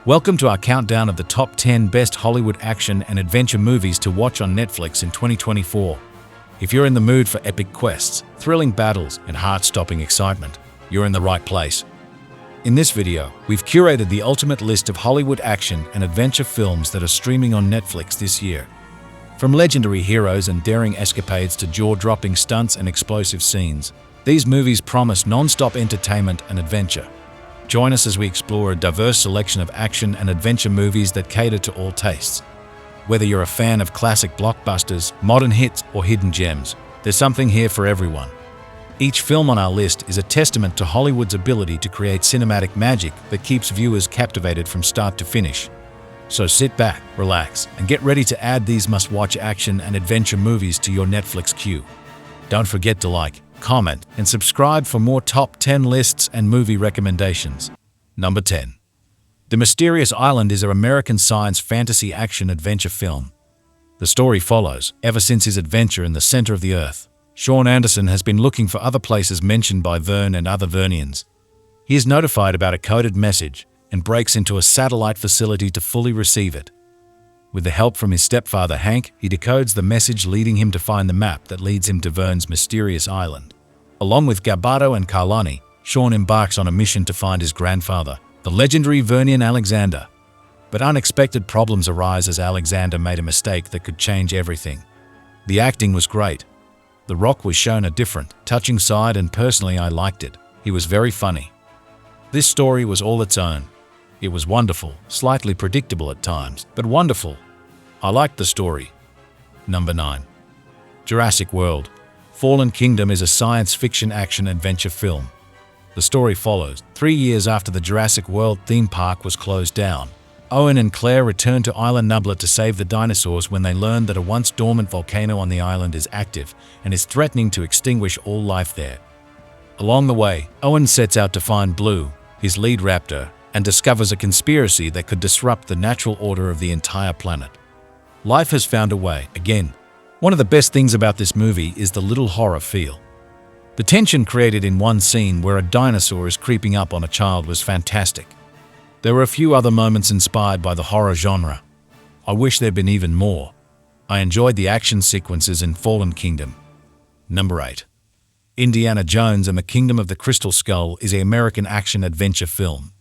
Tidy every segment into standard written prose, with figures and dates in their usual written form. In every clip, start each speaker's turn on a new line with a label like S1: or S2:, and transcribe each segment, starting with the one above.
S1: Welcome to our countdown of the top 10 best Hollywood action and adventure movies to watch on Netflix in 2024. If you're in the mood for epic quests, thrilling battles, and heart-stopping excitement, you're in the right place. In this video, we've curated the ultimate list of Hollywood action and adventure films that are streaming on Netflix this year. From legendary heroes and daring escapades to jaw-dropping stunts and explosive scenes, these movies promise non-stop entertainment and adventure. Join us as we explore a diverse selection of action and adventure movies that cater to all tastes. Whether you're a fan of classic blockbusters, modern hits, or hidden gems, there's something here for everyone. Each film on our list is a testament to Hollywood's ability to create cinematic magic that keeps viewers captivated from start to finish. So sit back, relax, and get ready to add these must-watch action and adventure movies to your Netflix queue. Don't forget to like, comment, and subscribe for more top 10 lists and movie recommendations. Number 10. The Mysterious Island is an American science fantasy action-adventure film. The story follows, ever since his adventure in the center of the Earth, Sean Anderson has been looking for other places mentioned by Vern and other Vernians. He is notified about a coded message and breaks into a satellite facility to fully receive it. With the help from his stepfather Hank, he decodes the message, leading him to find the map that leads him to Vern's mysterious island. Along with Gabardo and Carlani, Sean embarks on a mission to find his grandfather, the legendary Vernian Alexander. But unexpected problems arise as Alexander made a mistake that could change everything. The acting was great. The Rock was shown a different, touching side, and personally I liked it. He was very funny. This story was all its own. It was wonderful, slightly predictable at times, but wonderful. I liked the story. Number 9. Jurassic World: Fallen Kingdom is a science fiction action-adventure film. The story follows 3 years after the Jurassic World theme park was closed down. Owen and Claire return to Isla Nublar to save the dinosaurs when they learn that a once dormant volcano on the island is active and is threatening to extinguish all life there. Along the way, Owen sets out to find Blue, his lead raptor, and discovers a conspiracy that could disrupt the natural order of the entire planet. Life has found a way, again. One of the best things about this movie is the little horror feel. The tension created in one scene where a dinosaur is creeping up on a child was fantastic. There were a few other moments inspired by the horror genre. I wish there'd been even more. I enjoyed the action sequences in Fallen Kingdom. Number 8. Indiana Jones and the Kingdom of the Crystal Skull is an American action-adventure film.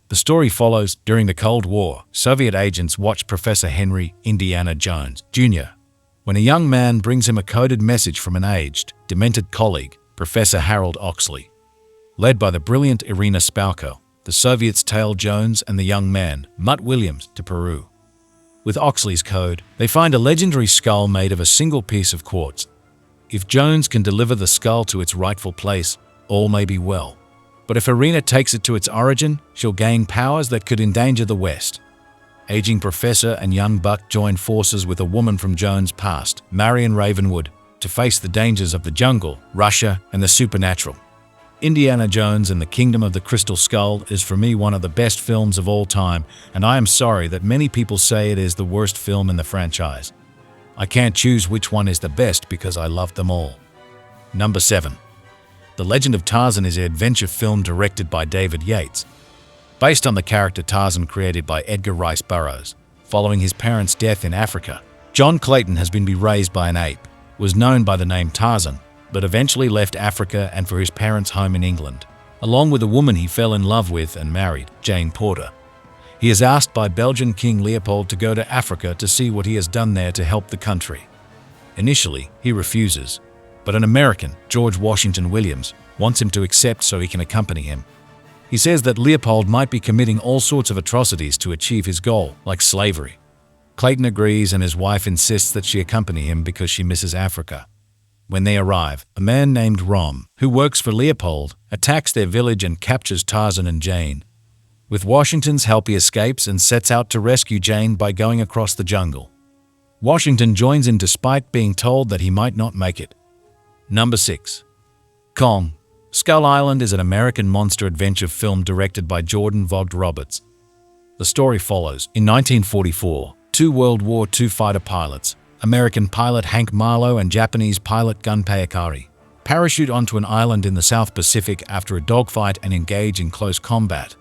S1: The story follows, during the Cold War, Soviet agents watched Professor Henry Indiana Jones, Jr. when a young man brings him a coded message from an aged, demented colleague, Professor Harold Oxley. Led by the brilliant Irina Spalko, the Soviets tail Jones and the young man, Mutt Williams, to Peru. With Oxley's code, they find a legendary skull made of a single piece of quartz. If Jones can deliver the skull to its rightful place, all may be well. But if Irina takes it to its origin, she'll gain powers that could endanger the West. Aging Professor and young Buck join forces with a woman from Jones' past, Marion Ravenwood, to face the dangers of the jungle, Russia, and the supernatural. Indiana Jones and the Kingdom of the Crystal Skull is for me one of the best films of all time, and I am sorry that many people say it is the worst film in the franchise. I can't choose which one is the best because I love them all. Number 7. The Legend of Tarzan is an adventure film directed by David Yates. Based on the character Tarzan created by Edgar Rice Burroughs. Following his parents' death in Africa, John Clayton has been raised by an ape, was known by the name Tarzan, but eventually left Africa and for his parents' home in England, along with a woman he fell in love with and married, Jane Porter. He is asked by Belgian King Leopold to go to Africa to see what he has done there to help the country. Initially, he refuses, but an American, George Washington Williams, wants him to accept so he can accompany him. He says that Leopold might be committing all sorts of atrocities to achieve his goal, like slavery. Clayton agrees and his wife insists that she accompany him because she misses Africa. When they arrive, a man named Rom, who works for Leopold, attacks their village and captures Tarzan and Jane. With Washington's help, he escapes and sets out to rescue Jane by going across the jungle. Washington joins in despite being told that he might not make it. Number 6. Kong: Skull Island is an American monster adventure film directed by Jordan Vogt Roberts. The story follows, in 1944, two World War II fighter pilots, American pilot Hank Marlowe and Japanese pilot Gunpei Akari, parachute onto an island in the South Pacific after a dogfight and engage in close combat.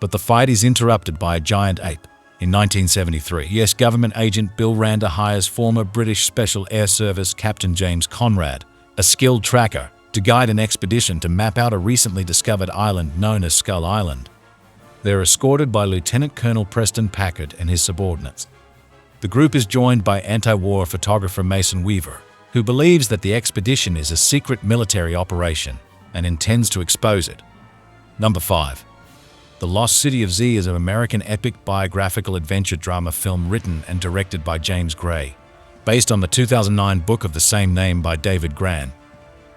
S1: but the fight is interrupted by a giant ape. In 1973, US government agent Bill Randa hires former British Special Air Service Captain James Conrad, a skilled tracker, to guide an expedition to map out a recently discovered island known as Skull Island. They're escorted by Lieutenant Colonel Preston Packard and his subordinates. The group is joined by anti-war photographer Mason Weaver, who believes that the expedition is a secret military operation and intends to expose it. Number 5. The Lost City of Z is an American epic biographical adventure drama film written and directed by James Gray, based on the 2009 book of the same name by David Gran.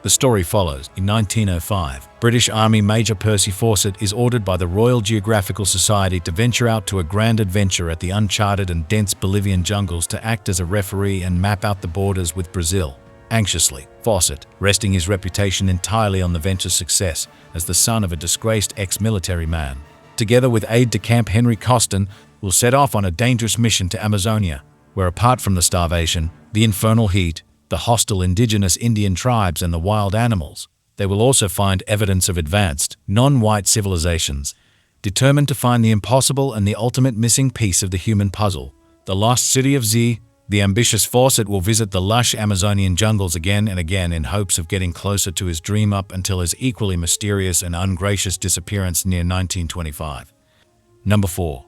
S1: The story follows. In 1905, British Army Major Percy Fawcett is ordered by the Royal Geographical Society to venture out to a grand adventure at the uncharted and dense Bolivian jungles to act as a referee and map out the borders with Brazil. Anxiously, Fawcett, resting his reputation entirely on the venture's success as the son of a disgraced ex-military man, together with aide-de-camp Henry Costin, will set off on a dangerous mission to Amazonia, where apart from the starvation, the infernal heat, the hostile indigenous Indian tribes and the wild animals, they will also find evidence of advanced, non-white civilizations, determined to find the impossible and the ultimate missing piece of the human puzzle, the lost city of Z. The ambitious Fawcett will visit the lush Amazonian jungles again and again in hopes of getting closer to his dream up until his equally mysterious and ungracious disappearance near 1925. Number 4.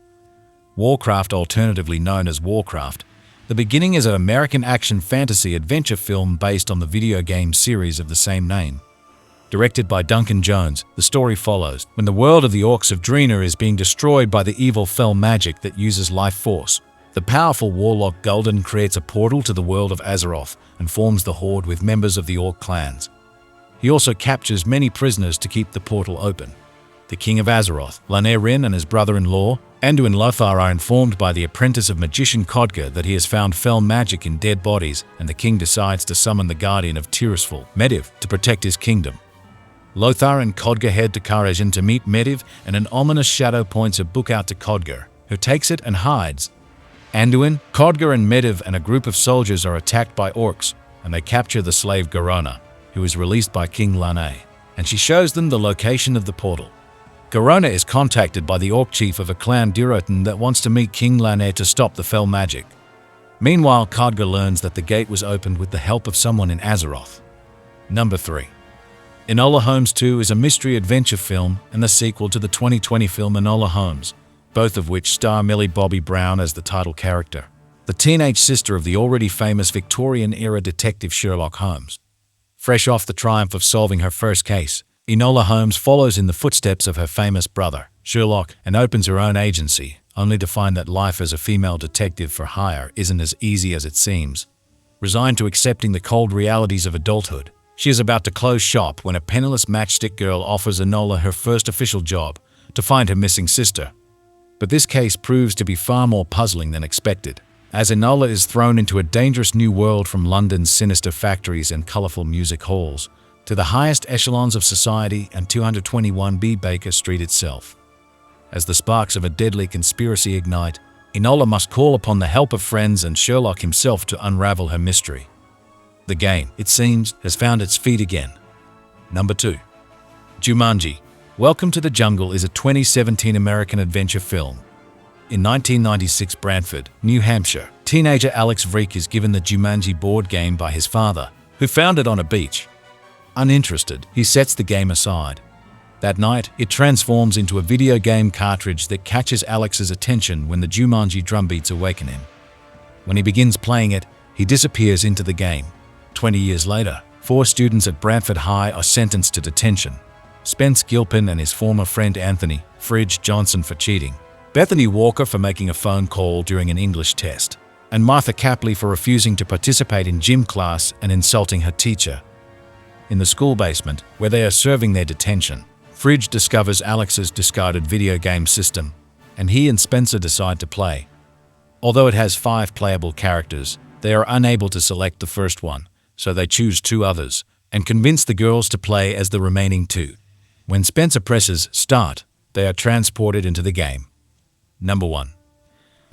S1: Warcraft, alternatively known as Warcraft. The Beginning is an American action fantasy adventure film based on the video game series of the same name. Directed by Duncan Jones, the story follows when the world of the Orcs of Draenor is being destroyed by the evil fell magic that uses life force. The powerful warlock Gul'dan creates a portal to the world of Azeroth and forms the Horde with members of the Orc clans. He also captures many prisoners to keep the portal open. The King of Azeroth, Lanayrin, and his brother-in-law, Anduin Lothar, are informed by the apprentice of magician Khadgar that he has found fell magic in dead bodies, and the king decides to summon the guardian of Tirisfal, Medivh, to protect his kingdom. Lothar and Khadgar head to Karajan to meet Medivh, and an ominous shadow points a book out to Khadgar, who takes it and hides. Anduin, Khadgar, and Medivh and a group of soldiers are attacked by orcs, and they capture the slave Garona, who is released by King Lanay, and she shows them the location of the portal. Garona is contacted by the orc chief of a clan Durotan that wants to meet King Lanay to stop the fell magic. Meanwhile, Khadgar learns that the gate was opened with the help of someone in Azeroth. Number 3. Enola Holmes 2 is a mystery adventure film and the sequel to the 2020 film Enola Holmes, both of which star Millie Bobby Brown as the title character, the teenage sister of the already famous Victorian-era detective Sherlock Holmes. Fresh off the triumph of solving her first case, Enola Holmes follows in the footsteps of her famous brother, Sherlock, and opens her own agency, only to find that life as a female detective for hire isn't as easy as it seems. Resigned to accepting the cold realities of adulthood, she is about to close shop when a penniless matchstick girl offers Enola her first official job, to find her missing sister. But this case proves to be far more puzzling than expected, as Enola is thrown into a dangerous new world from London's sinister factories and colourful music halls, to the highest echelons of society and 221B Baker Street itself. As the sparks of a deadly conspiracy ignite, Enola must call upon the help of friends and Sherlock himself to unravel her mystery. The game, it seems, has found its feet again. Number 2. Jumanji: Welcome to the Jungle is a 2017 American adventure film. In 1996 Brantford, New Hampshire, teenager Alex Vreek is given the Jumanji board game by his father, who found it on a beach. Uninterested, he sets the game aside. That night, it transforms into a video game cartridge that catches Alex's attention when the Jumanji drumbeats awaken him. When he begins playing it, he disappears into the game. 20 years later, 4 students at Brantford High are sentenced to detention. Spence Gilpin and his former friend Anthony Fridge Johnson for cheating, Bethany Walker for making a phone call during an English test, and Martha Capley for refusing to participate in gym class and insulting her teacher. In the school basement, where they are serving their detention, Fridge discovers Alex's discarded video game system, and he and Spencer decide to play. Although it has 5 playable characters, they are unable to select the first one, so they choose 2 others, and convince the girls to play as the remaining 2. When Spencer presses Start, they are transported into the game. Number 1.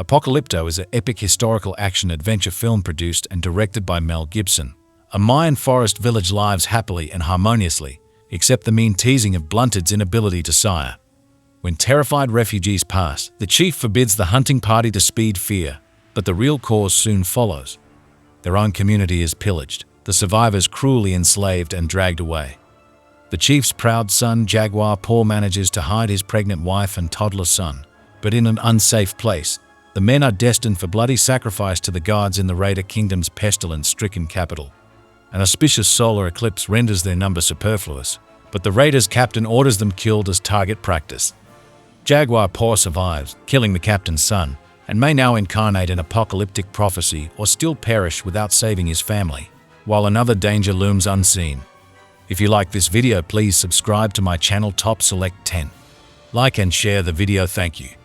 S1: Apocalypto is an epic historical action-adventure film produced and directed by Mel Gibson. A Mayan forest village lives happily and harmoniously, except the mean teasing of Blunted's inability to sire. When terrified refugees pass, the chief forbids the hunting party to speed fear, but the real cause soon follows. Their own community is pillaged, the survivors cruelly enslaved and dragged away. The chief's proud son, Jaguar Paw, manages to hide his pregnant wife and toddler son, but in an unsafe place. The men are destined for bloody sacrifice to the gods in the Raider Kingdom's pestilence-stricken capital. An auspicious solar eclipse renders their number superfluous, but the Raiders' captain orders them killed as target practice. Jaguar Paw survives, killing the captain's son, and may now incarnate an apocalyptic prophecy or still perish without saving his family, while another danger looms unseen. If you like this video, please subscribe to my channel Top Select 10. Like and share the video. Thank you.